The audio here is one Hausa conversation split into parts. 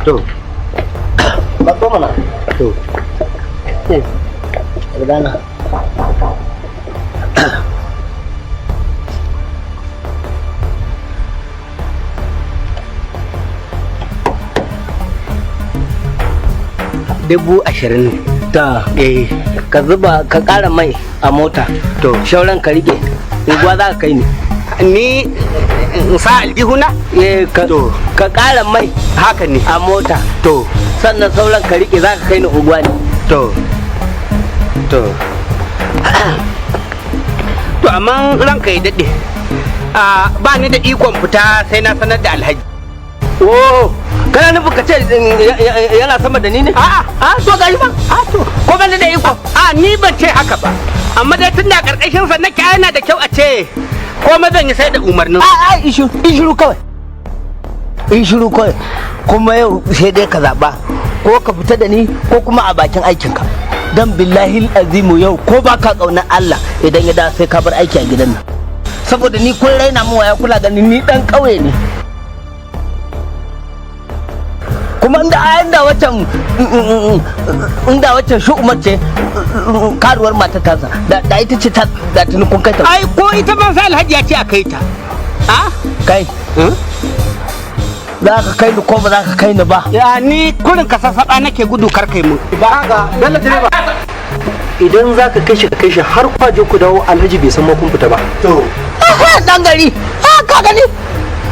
to ba ko mana to gudana $20,000 ta ka zuba ka ƙara mai a mota to shauran ka rike unguwa za ka kai ni in sa aljihuna to ka ƙara mai haka ne a mota to sannan sauran ka rike za ka kai ni unguwa ne to amma ranka ya daɗe ba ni da ikon fita sai na sanar da alhaji. oh kana nufin ka ce yana sama da ni ne? A'a, to gari ba. To, ko ban da iko? Ni ban ce haka ba. Amma dai tun da karkashin sa nake yana da kyau a ce ko ma zan yi sai da umarnin. Ishiru kawai. Ishiru kawai. Kuma yau sai dai ka zaba ko ka fita da ni ko kuma a bakin aikinka. Dan billahi azimu yau ko ba ka kauna Allah idan ya da sai ka bar aiki a gidan nan. Saboda ni kun raina mu waya kula ganin ni dan kauye ne. Kuma inda waccan shu'umar ce karuwar matar tasa da ita ce da tuni kun kai ta. Ai ko ita ban sai alhaji ya ce a kai ta. Kai za ka kai ni ko ba za ka kai ni ba? Ya ni kurin ka sassaɓa nake gudu kar kai mu. Ba haka dalla direba. Idan za ka kai shi har kwaje ku dawo alhaji bai san ma kun fita ba. To. Dan gari. Ka gani?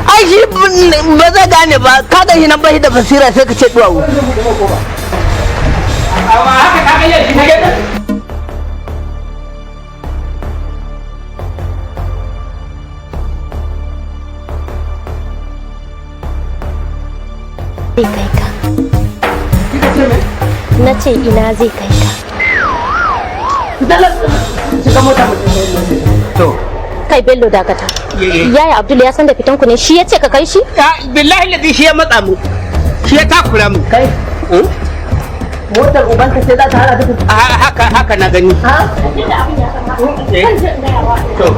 Ai shi ba zai gane ba, ka ga shi nan bai da basira sai ka ce duwawu. Haka ka ga yadda na gida. Zai kai ka. Na ce ina zai kai ka. Shiga mota mutum. To. Kai Bello dakata. Yaya Abdul ya san da fitan ku ne, shi ya ce ka kai shi? Billahi ladi shi ya matsa mu. Shi ya takura mu. Kai. Motar ubanka sai za ta hana ta. Haka na gani. To.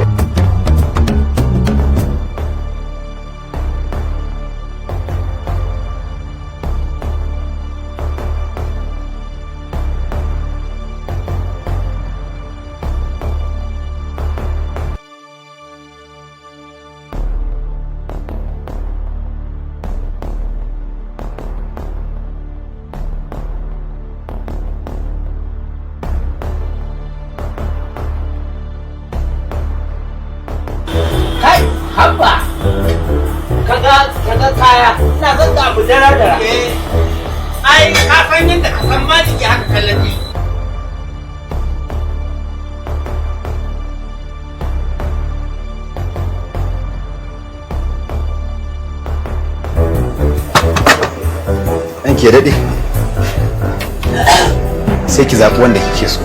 Hamba kaga kaya ina zan ga abu dara Ai ka san yadda ka san ma jiki haka kallon ne. An ke daɗe sai ki zaɓi wanda kike so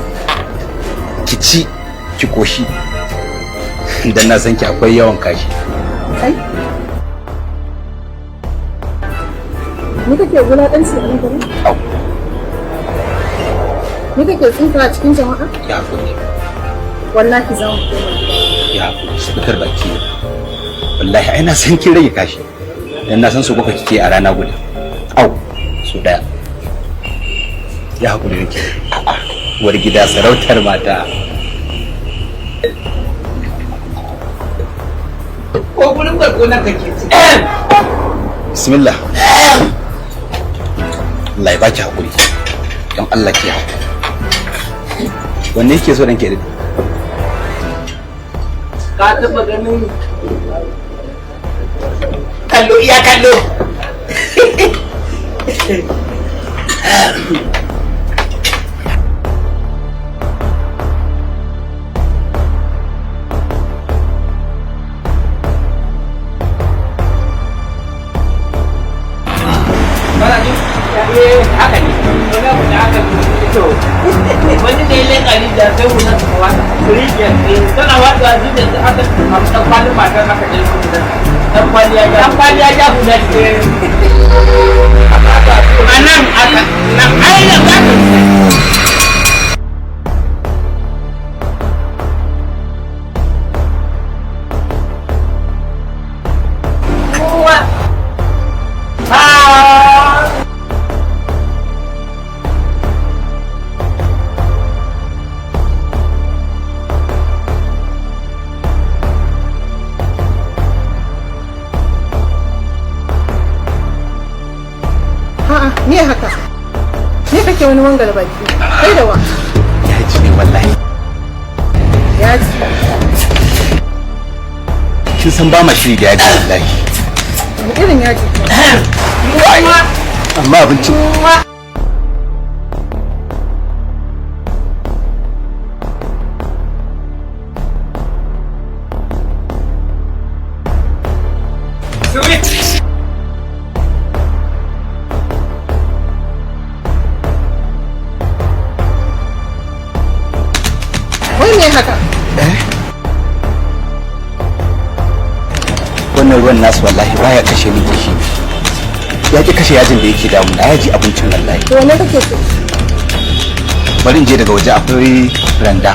ki ci ki koshi idan na san ki akwai yawan kashi. Ni kake wulaƙanci a nan garin? Ni kake tsinka a cikin jama'a? Ya hakuri. Wallahi za mu koma gida. Ya hakuri, fitar baki. Wallahi ai na san kin rage kashi. Dan na san su kuka kike a rana guda. Au, su daya. Ya hakuri nake. Uwar gida sarautar mata. Ko gurin barko nan kake ci. Bismillah. Allah ya baki hakuri. Don Allah ki hakuri. Wanne yake so dan ke dade? Ka taba ganin Kallo iya kallo. Haka ne, wani abu da aka to wani ne lekari da sai wunan ta wata rijiyar ne tana wata zuwa da aka samu dan kwalin matar aka je su da dan kwaliya ja huda ce anan aka nan ai da za ka Me kake wani wangala baki? Kai da wa? Ya ji ne wallahi. Ya ji. Kin san ba ma shiri da yaji wallahi. Wani irin yaji? Amma abinci. Wai me haka? Wannan ruwan nasu wallahi baya kashe ni kishi. Ya ki kashe yajin da yake damu na yaji abincin wallahi. To ne kake so? Bari in je daga waje akwai randa.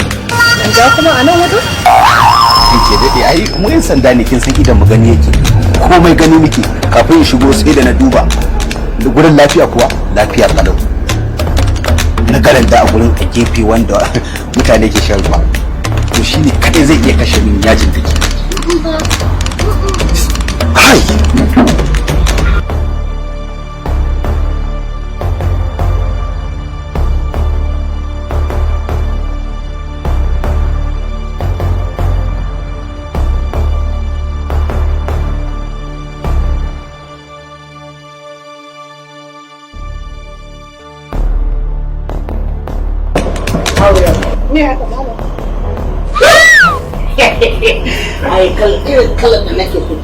Randa kuma a nan wajen? Kin ce dade ai mu yin sanda ne kin san idan mu gani yake. Komai gani muke kafin in shigo sai da na duba. Da gurin lafiya kuwa lafiya kalau. Na garanta a gurin a gefe wanda mutane ke shan ruwa. To shine kadai zai iya kashe min yajin da ke. Hai! Me haka malam? ai irin kalan da nake so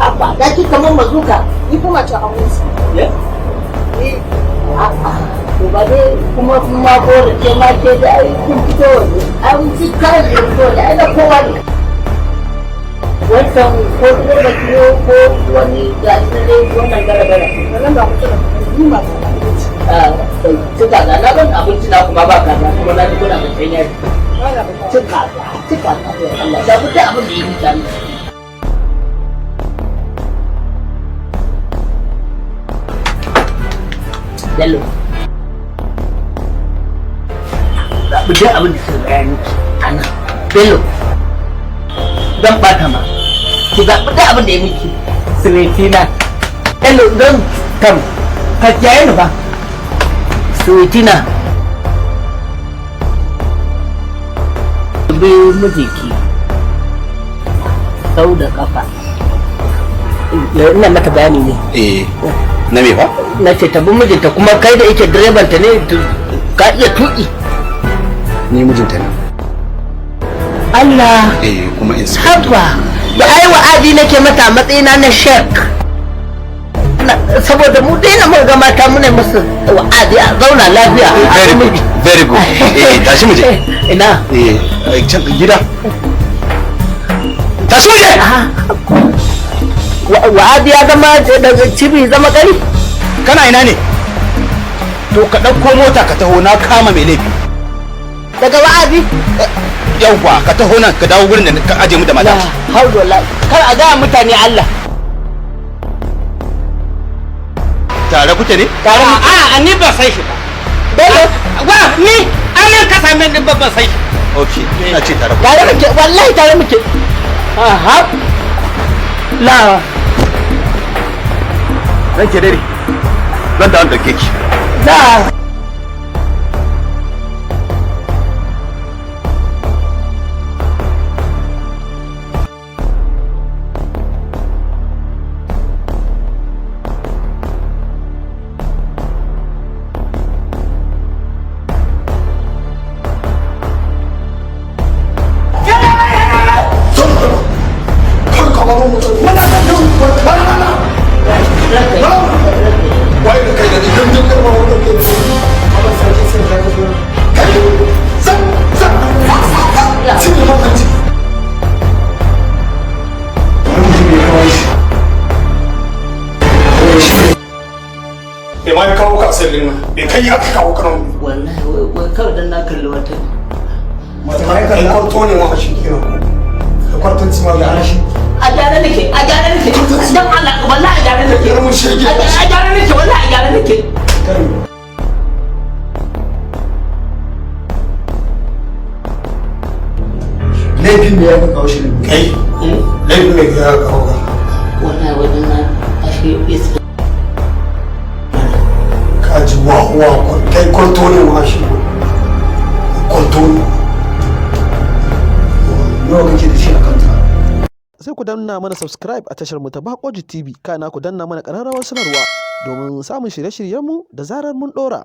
abba da ki kamar mazuka Ni kuma ta aure su. to ba dai kuma ma ko da ke ma ke da ai kun fito waje an ci kan da fito da ai da kowa ne wannan ko da kiyo ko wani ga ne wannan garabara Wannan ba mutum ni ma ta aure su. cika ga na ban abinci na kuma ba kaza kuma na kuna da tanyar Wala ba ta. cika ga Allah da mutum abin da yake tsani Bello zaɓi duk abin da suka gaya miki ana Bello zan ɓata ma ki zaɓi duk abin da ya miki Suwetina Bello don kam ka kiyaye ni ba Suwetina bi mijiki sau da kafa ina mata bayani ne Na me fa? na ce ta bi mijinta kuma kai da yake direban ta ne ka iya tuki Ni mijinta ne. Allah Kuma inspector. haba da ai wa'adi nake mata a matsayina na shek saboda mu daina mu ga mata muna musu wa'adi a zauna lafiya Very good. Very good. Tashi mu je. ina Can gida. Tashi mu je. wa'adi ya zama daga cibi zama gari Kana ina ne? To ka ɗauko mota ka taho na kama mai laifi. daga wa'adi Yawwa ka taho nan ka dawo gurin da ka aje mu da mata. haudula kar a gaya mutane Allah Tare kuke ne? tare mu a ni ba sai shi ba Bello wa ni anan ka same ni ba sai shi Okay. Ina ce tare kuke. tare muke wallahi tare muke aha la Ranke dare. Zan da an dauke ki. la bai ma ya kawo ka asalin nan bai kai aka kawo kanan wallahi wai kawai dan na kalli wata mata kai kwarto ne ma shi kenan da kwartanci ma ya shi a gyara nake dan Allah wallahi a gyara nake mun shege a gyara nake wallahi a gyara nake laifin da ya ka kawo shi ne kai laifin da ya ka kawo ka wallahi wajen na ashe iska ka ji wa kwarto kai kwarto ne wa shi kwarto ne nawa kake da shi a kanta. Sai ku danna mana subscribe a tashar mu ta Bakoji TV, kana ku danna mana ƙararrawar sanarwa domin samun shirye-shiryenmu da zarar mun ɗora.